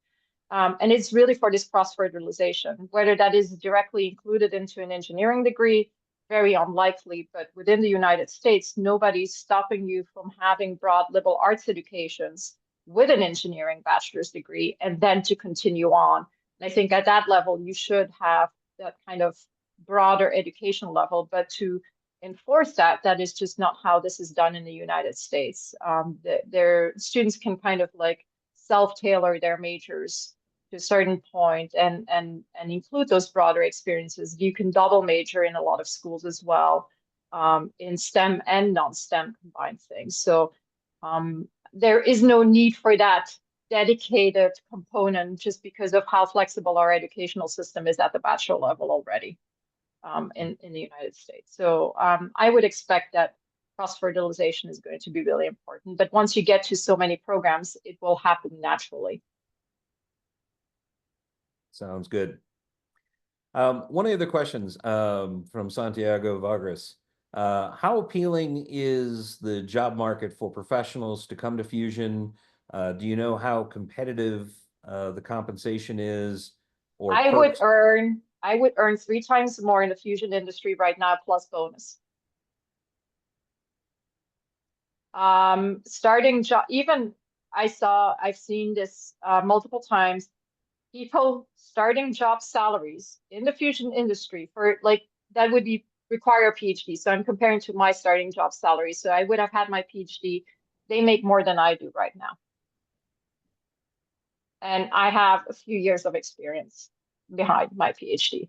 And it's really for this cross-fertilization, whether that is directly included into an engineering degree, very unlikely, but within the United States, nobody's stopping you from having broad liberal arts educations with an engineering bachelor's degree and then to continue on. And I think at that level, you should have that kind of broader educational level, but to enforce that, that is just not how this is done in the United States. Their students can kind of like self-tailor their majors to a certain point and include those broader experiences. You can double major in a lot of schools as well, in STEM and non-STEM combined things. So there is no need for that dedicated component just because of how flexible our educational system is at the bachelor level already. In the United States. So I would expect that cross-fertilization is going to be really important. But once you get to so many programs, it will happen naturally. Sounds good. One of the other questions from Santiago Vargas. How appealing is the job market for professionals to come to Fusion? Do you know how competitive the compensation is? Or I would earn 3 times more in the Fusion industry right now, plus bonus. Starting job, even I've seen this multiple times. People starting job salaries in the Fusion industry for like that would be require a PhD. So I'm comparing to my starting job salary. So I would have had my PhD. They make more than I do right now. And I have a few years of experience behind my PhD.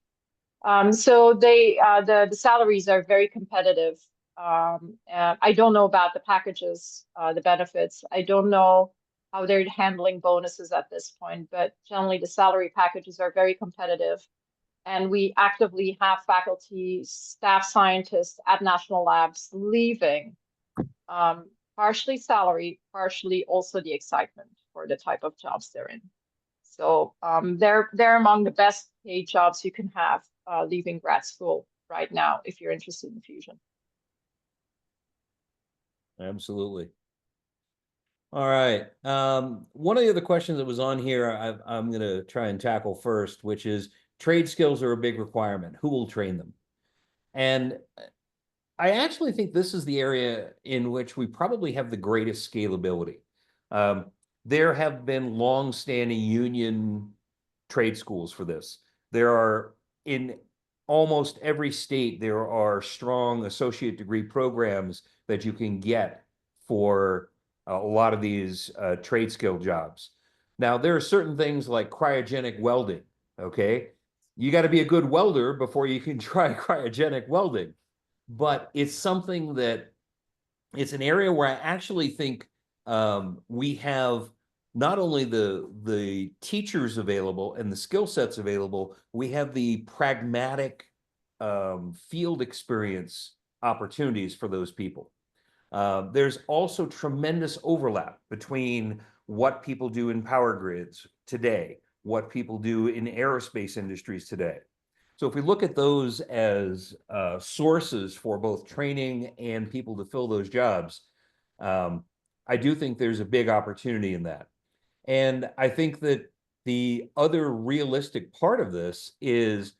So the salaries are very competitive. I don't know about the packages, the benefits. I don't know how they're handling bonuses at this point, but generally the salary packages are very competitive. And we actively have faculty, staff scientists at national labs leaving, partially salary, partially also the excitement for the type of jobs they're in. So they're among the best paid jobs you can have leaving grad school right now if you're interested in Fusion. Absolutely. All right. One of the other questions that was on here, I'm going to try and tackle first, which is trade skills are a big requirement. Who will train them? And I actually think this is the area in which we probably have the greatest scalability. There have been long-standing union trade schools for this. There are in almost every state, there are strong associate degree programs that you can get for a lot of these trade skill jobs. Now, there are certain things like cryogenic welding, okay? You got to be a good welder before you can try cryogenic welding. But it's something that it's an area where I actually think we have not only the teachers available and the skill sets available, we have the pragmatic field experience opportunities for those people. There's also tremendous overlap between what people do in power grids today, what people do in aerospace industries today. So if we look at those as sources for both training and people to fill those jobs, I do think there's a big opportunity in that. And I think that the other realistic part of this is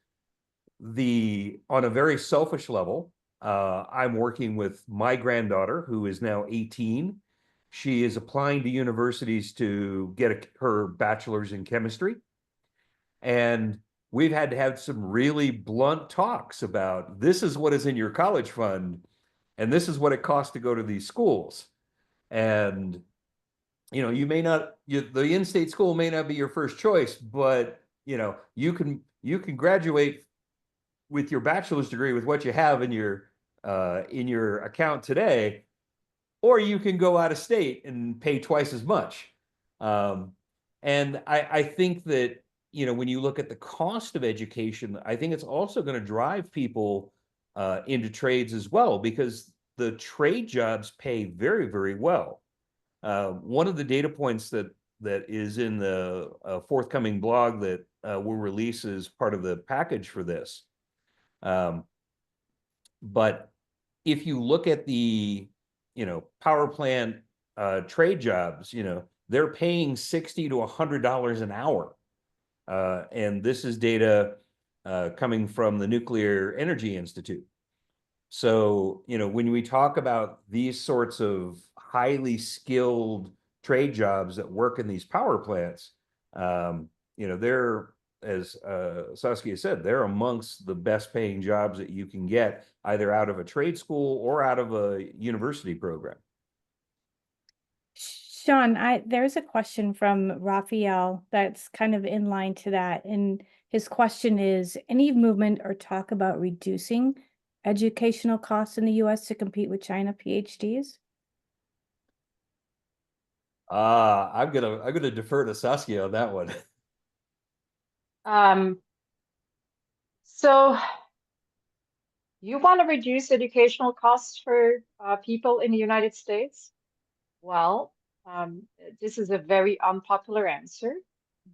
on a very selfish level, I'm working with my granddaughter, who is now 18. She is applying to universities to get her bachelor's in chemistry. And we've had to have some really blunt talks about this is what is in your college fund, and this is what it costs to go to these schools. And you may not, the in-state school may not be your first choice, but you can graduate with your bachelor's degree with what you have in your account today, or you can go out of state and pay twice as much. And I think that when you look at the cost of education, I think it's also going to drive people into trades as well, because the trade jobs pay very, very well. One of the data points that is in the forthcoming blog that we'll release as part of the package for this. But if you look at the power plant trade jobs, they're paying $60 to $100 an hour. And this is data coming from the Nuclear Energy Institute. So, when we talk about these sorts of highly skilled trade jobs that work in these power plants, they're, as Saskia said, they're amongst the best paying jobs that you can get either out of a trade school or out of a university program. Sean, there's a question from Raphael that's kind of in line to that. And his question is, any movement or talk about reducing educational costs in the US to compete with China PhDs? I'm gonna defer to Saskia on that one. So you want to reduce educational costs for people in the United States? Well, this is a very unpopular answer,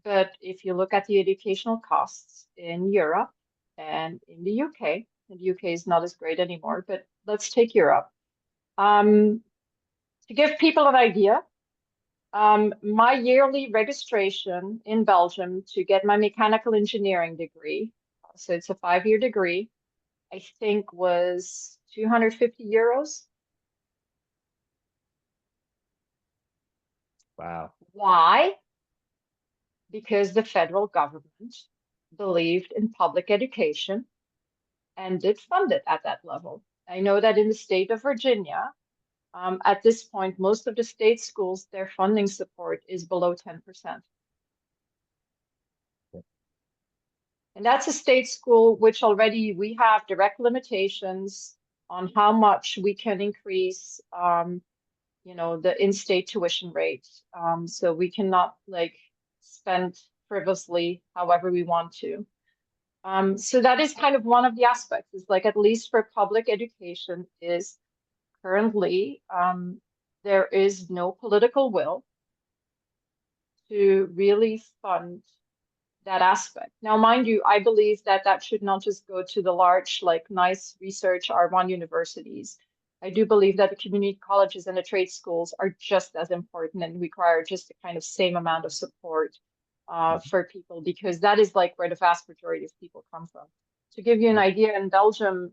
but if you look at the educational costs in Europe and in the UK, and the UK is not as great anymore, but let's take Europe. To give people an idea, my yearly registration in Belgium to get my mechanical engineering degree, so it's a 5-year degree, I think was 250 euros. Wow. Why? Because the federal government believed in public education and did fund it at that level. I know that in the state of Virginia, at this point, most of the state schools, their funding support is below 10%. And that's a state school which already we have direct limitations on how much we can increase, the in-state tuition rate. So we cannot spend frivolously however we want to. So that is kind of one of the aspects, is at least for public education, is currently there is no political will to really fund that aspect. Now, mind you, I believe that should not just go to the large, nice research R1 universities. I do believe that the community colleges and the trade schools are just as important and require just the kind of same amount of support for people, because that is like where the vast majority of people come from. To give you an idea, in Belgium,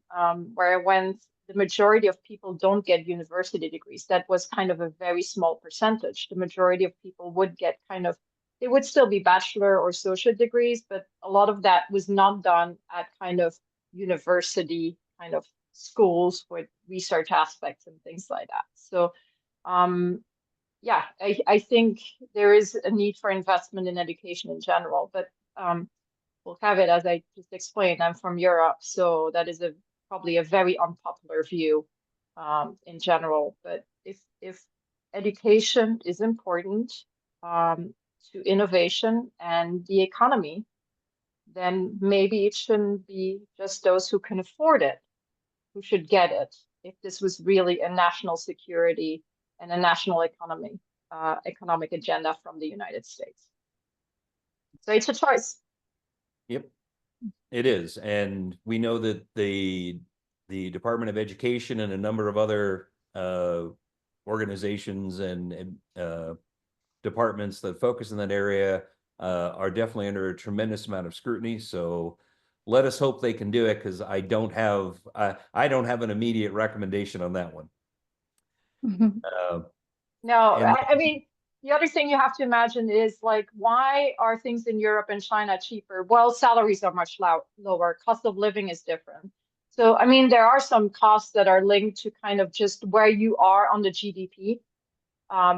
where I went, the majority of people don't get university degrees. That was kind of a very small percentage. The majority of people would get kind of, they would still be bachelor or associate degrees, but a lot of that was not done at kind of university kind of schools with research aspects and things like that. So yeah, I think there is a need for investment in education in general, but we'll have it, as I just explained, I'm from Europe, so that is probably a very unpopular view in general. But if education is important to innovation and the economy, then maybe it shouldn't be just those who can afford it who should get it. If this was really a national security and a national economic agenda from the United States. So it's a choice. Yep, it is. And we know that the Department of Education and a number of other organizations and departments that focus in that area are definitely under a tremendous amount of scrutiny. So let us hope they can do it, because I don't have an immediate recommendation on that one. No, and- I mean, the other thing you have to imagine is like, why are things in Europe and China cheaper? Well, salaries are much lower. Cost of living is different. So, I mean, there are some costs that are linked to kind of just where you are on the GDP,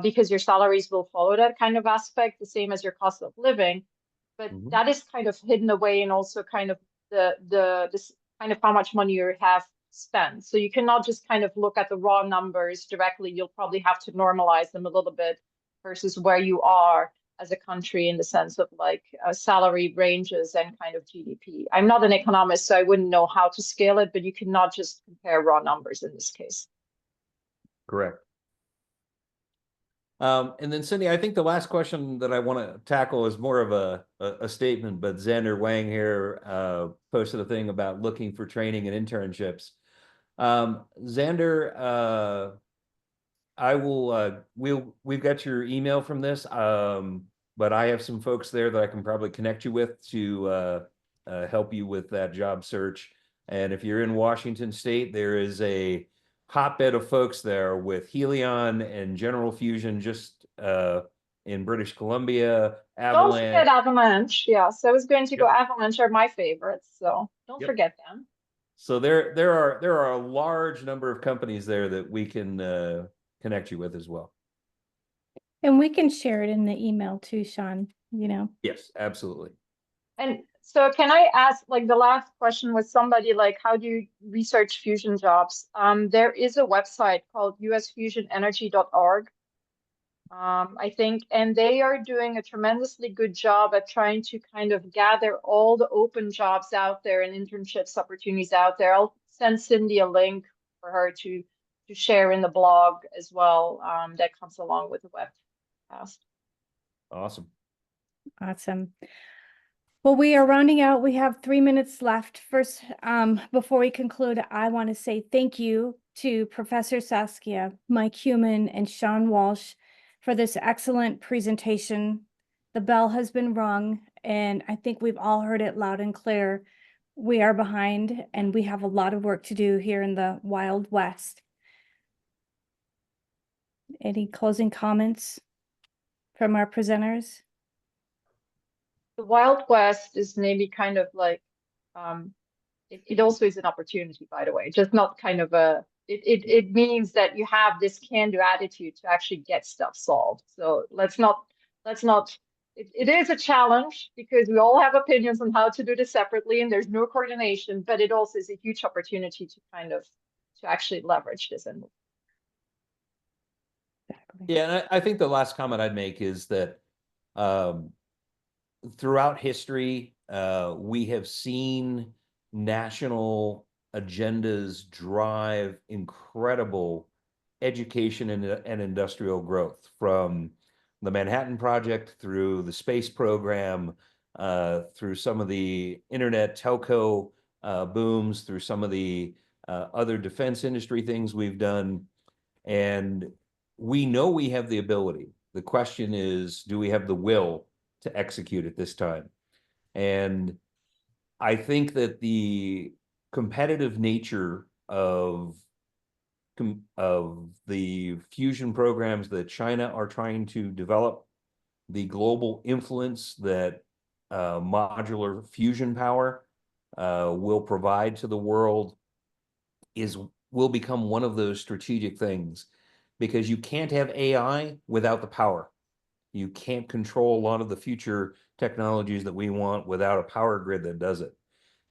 because your salaries will follow that kind of aspect, the same as your cost of living. But that is kind of hidden away, and also kind of this kind of how much money you have spent. So you cannot just kind of look at the raw numbers directly. You'll probably have to normalize them a little bit versus where you are as a country in the sense of like salary ranges and kind of GDP. I'm not an economist, so I wouldn't know how to scale it, but you cannot just compare raw numbers in this case. Correct. And then Cindy, I think the last question that I want to tackle is more of a statement, but Xander Wang here posted a thing about looking for training and internships. Xander, I will, we've got your email from this, but I have some folks there that I can probably connect you with to help you with that job search. And if you're in Washington State, there is a hotbed of folks there with Helion and General Fusion just in British Columbia, Don't forget Avalanche. Avalanche. Yes, I was going to go. Avalanche are my favorites, so don't forget them. So there are a large number of companies there that we can connect you with as well. And we can share it in the email too, Sean, Yes, absolutely. And so can I ask, like the last question was somebody like, how do you research fusion jobs? There is a website called usfusionenergy.org. I think, and they are doing a tremendously good job at trying to kind of gather all the open jobs out there and internships opportunities out there. I'll send Cindy a link for her to share in the blog as well. That comes along with the webcast. Awesome. Awesome. Well, we are rounding out. We have 3 minutes left. First, before we conclude, I want to say thank you to Professor Saskia, Mike Human, and Sean Walsh for this excellent presentation. The bell has been rung, and I think we've all heard it loud and clear. We are behind, and we have a lot of work to do here in the Wild West. Any closing comments from our presenters? The Wild West is maybe kind of like, it also is an opportunity, by the way, just not kind of it means that you have this can-do attitude to actually get stuff solved. So let's not, it is a challenge because we all have opinions on how to do this separately and there's no coordination, but it also is a huge opportunity to kind of, to actually leverage this. And Yeah, and I think the last comment I'd make is that throughout history, we have seen national agendas drive incredible education and industrial growth, from the Manhattan Project through the space program, through some of the internet telco booms, through some of the other defense industry things we've done. And we know we have the ability. The question is, do we have the will to execute it this time? And I think that the competitive nature of the fusion programs that China are trying to develop, the global influence that modular fusion power will provide to the world will become one of those strategic things, because you can't have AI without the power. You can't control a lot of the future technologies that we want without a power grid that does it.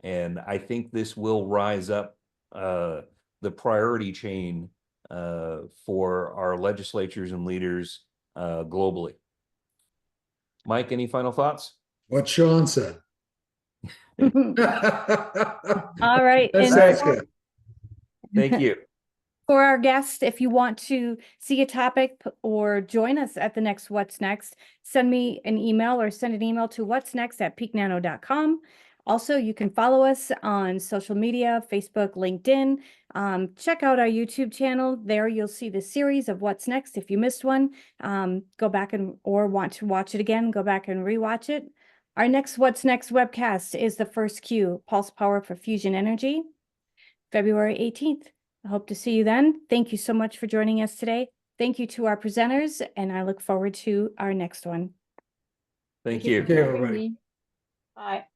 And I think this will rise up the priority chain for our legislatures and leaders globally. Mike, any final thoughts? What Sean said. All right. That And sounds for- good. Thank you. For our guests, if you want to see a topic or join us at the next What's Next, send me an email or send an email to what'snext@peaknano.com. Also, you can follow us on social media, Facebook, LinkedIn. Check out our YouTube channel. There you'll see the series of What's Next. If you missed one, go back or want to watch it again, go back and rewatch it. Our next What's Next webcast is the first Q, Pulse Power for Fusion Energy, February 18th. I hope to see you then. Thank you so much for joining us today. Thank you to our presenters, and I look forward to our next one. Thank you. Okay, for having everybody. me. Bye.